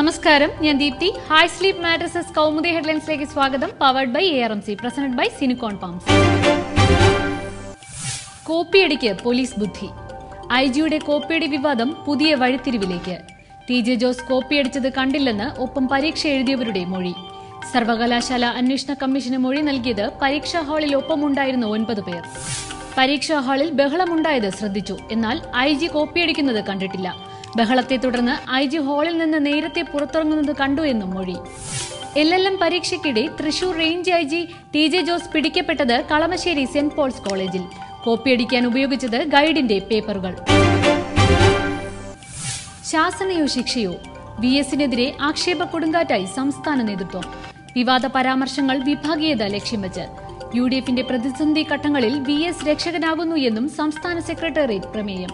നമസ്കാരം, ഞാൻ Deepthi. High sleep mattresses Kaumudi ഹെഡ്ലൈൻസിലേക്ക് സ്വാഗതം. Powered by ARMC, presented by Cinicon pumps. കോപ്പിയടിക്ക് പോലീസ് ബുദ്ധി. IG-യുടെ കോപ്പിയടി വിവാദം പുതിയ വഴിത്തിരിവിലേക്ക്. TJ ജോസ് കോപ്പിയടിച്ചത് കണ്ടില്ലെന്ന് ഒപ്പം പരീക്ഷ എഴുതിയവരുടെ മൊഴി. സർവകലാശാല അന്വേഷണ കമ്മീഷന് മൊഴി നൽകിയത് പരീക്ഷാ ഹാളിൽ ഒപ്പമുണ്ടായിരുന്ന 9 പേർ. പരീക്ഷാ ഹാളിൽ ബഹളമുണ്ടായത് ശ്രദ്ധിച്ചു, എന്നാൽ IG കോപ്പിയടിക്കുന്നത് കണ്ടിട്ടില്ല. ബഹളത്തെ തുടർന്ന് IG ഹാളിൽ നിന്ന് നേരത്തെ പുറത്തിറങ്ങുന്നത് കണ്ടു എന്നും മൊഴി. LLM പരീക്ഷയ്ക്കിടെ Thrissur range IG TJ Jose പിടിക്കപ്പെട്ടത് കളമശ്ശേരി സെന്റ് പോൾസ് കോളേജിൽ. കോപ്പിയടിക്കാൻ ഉപയോഗിച്ചത് ഗൈഡിന്റെ പേപ്പറുകൾ. ശാസനയോ ശിക്ഷയോ? VS-നെതിരെ ആക്ഷേപ കൊടുങ്കാറ്റായി സംസ്ഥാന നേതൃത്വം. വിവാദ പരാമർശങ്ങൾ വിഭാഗീയത ലക്ഷ്യം വെച്ച്. UDF-ന്റെ പ്രതിസന്ധി ഘട്ടങ്ങളിൽ VS രക്ഷകനാകുന്നു എന്നും സംസ്ഥാന സെക്രട്ടേറിയറ്റ് പ്രമേയം.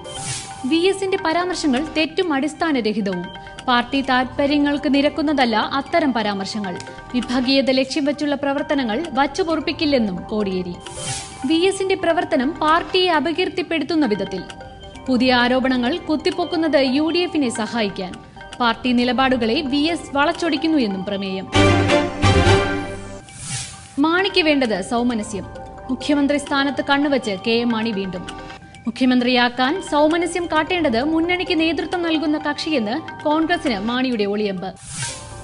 VS-ന്റെ പരാമർശങ്ങൾ തെറ്റും അടിസ്ഥാനരഹിതവും. പാർട്ടി താൽപര്യങ്ങൾക്ക് നിരക്കുന്നതല്ല അത്തരം പരാമർശങ്ങൾ. വിഭാഗീയത ലക്ഷ്യം വെച്ചുള്ള പ്രവർത്തനങ്ങൾ വച്ചുപൊറുപ്പിക്കില്ലെന്നും കോടിയേരി. VS-ന്റെ പ്രവർത്തനം പാർട്ടിയെ അപകീർത്തിപ്പെടുത്തുന്ന വിധത്തിൽ. പുതിയ ആരോപണങ്ങൾ കുത്തിപ്പൊക്കുന്നത് UDF-നെ സഹായിക്കാൻ. പാർട്ടി നിലപാടുകളെ VS വളച്ചൊടിക്കുന്നു എന്നും പ്രമേയം. മാണിക്ക് വേണ്ടത് സൗമനസ്യം. മുഖ്യമന്ത്രി സ്ഥാനത്ത് കണ്ണുവച്ച് KM മാണി വീണ്ടും. മുഖ്യമന്ത്രിയാക്കാൻ സൗമനസ്യം കാട്ടേണ്ടത് മുന്നണിക്ക് നേതൃത്വം നൽകുന്ന കക്ഷിയെന്ന് കോൺഗ്രസിന് മാണിയുടെ ഒളിയമ്പ്.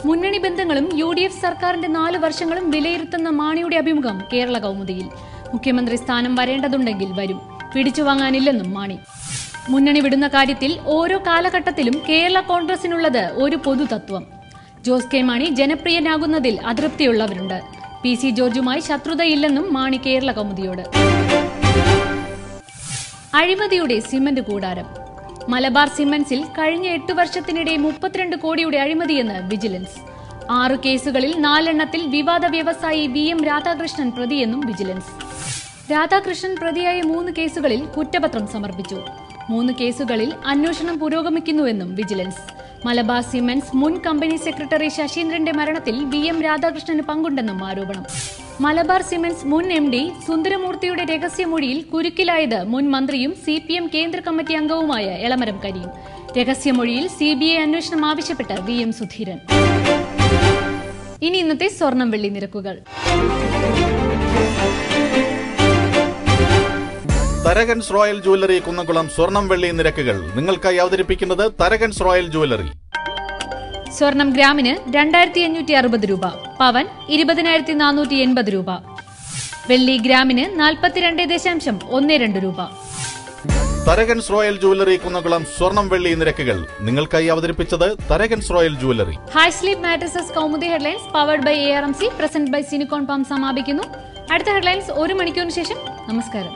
മുന്നണി ബന്ധങ്ങളും UDF സർക്കാരിന്റെ 4 വർഷങ്ങളും വിലയിരുത്തുന്ന മാണിയുടെ അഭിമുഖം കേരള കൗമുദിയിൽ. മുഖ്യമന്ത്രി സ്ഥാനം വരേണ്ടതുണ്ടെങ്കിൽ വരും, പിടിച്ചുവാങ്ങാനില്ലെന്നും മാണി. മുന്നണി വിടുന്ന കാര്യത്തിൽ ഓരോ കാലഘട്ടത്തിലും കേരള കോൺഗ്രസിനുള്ളത് ഒരു പൊതുതത്വം. ജോസ് കെ മാണി ജനപ്രിയനാകുന്നതിൽ അതൃപ്തിയുള്ളവരുണ്ട്. PC ജോർജുമായി ശത്രുതയില്ലെന്നും മാണി കേരള കൗമുദിയോട്. അഴിമതിയുടെ സിമന്റ് കൂടാരം. മലബാർ സിമന്റ്സിൽ കഴിഞ്ഞ 8 വർഷത്തിനിടെ 32 കോടിയുടെ അഴിമതിയെന്ന് വിജിലൻസ്. 6 കേസുകളിൽ 4 എണ്ണത്തിൽ വിവാദ വ്യവസായി VM രാധാകൃഷ്ണൻ പ്രതിയെന്നും വിജിലൻസ്. രാധാകൃഷ്ണൻ പ്രതിയായ 3 കേസുകളിൽ കുറ്റപത്രം സമർപ്പിച്ചു. 3 കേസുകളിൽ അന്വേഷണം പുരോഗമിക്കുന്നുവെന്നും വിജിലൻസ്. മലബാർ സിമന്റ്സ് മുൻ കമ്പനി സെക്രട്ടറി ശശീന്ദ്രന്റെ മരണത്തിൽ VM രാധാകൃഷ്ണന് പങ്കുണ്ടെന്നും ആരോപണം. മലബാർ സിമന്റ്സ് മുൻ MD സുന്ദരമൂർത്തിയുടെ രഹസ്യമൊഴിയിൽ കുരുക്കിലായത് മുൻ മന്ത്രിയും CPM കേന്ദ്ര കമ്മിറ്റി അംഗവുമായ എളമരം കരീം. രഹസ്യമൊഴിയിൽ CBI അന്വേഷണം ആവശ്യപ്പെട്ട് VM സുധീരൻ. ഇനി ഇന്നത്തെ സ്വർണം വെള്ളി നിരക്കുകൾ. തരകൻസ് റോയൽ ജ്വല്ലറി കുന്നംകുളം സ്വർണം വെള്ളി നിരക്കുകൾ നിങ്ങൾക്കായി അവതരിപ്പിക്കുന്നത് തരകൻസ് റോയൽ ജ്വല്ലറി. സ്വർണം ഗ്രാമിന് 2560 രൂപ, പവൻ 20,480 രൂപ, വെള്ളി ഗ്രാമിന് 42.12 രൂപ. തരകൻസ് റോയൽ ജ്വല്ലറി കുന്നംകുളം സ്വർണം വെള്ളി നിരക്കുകൾ നിങ്ങൾക്കായി അവതരിപ്പിച്ചത് Tharakans royal jewellery. High sleep mattresses Kaumudi headlines powered by ARMC, present by Cinicon pumps സമാപിക്കുന്നു. അടുത്ത ഹെഡ്ലൈൻസ് 1 മണിക്കൂറിന് ശേഷം. നമസ്കാരം.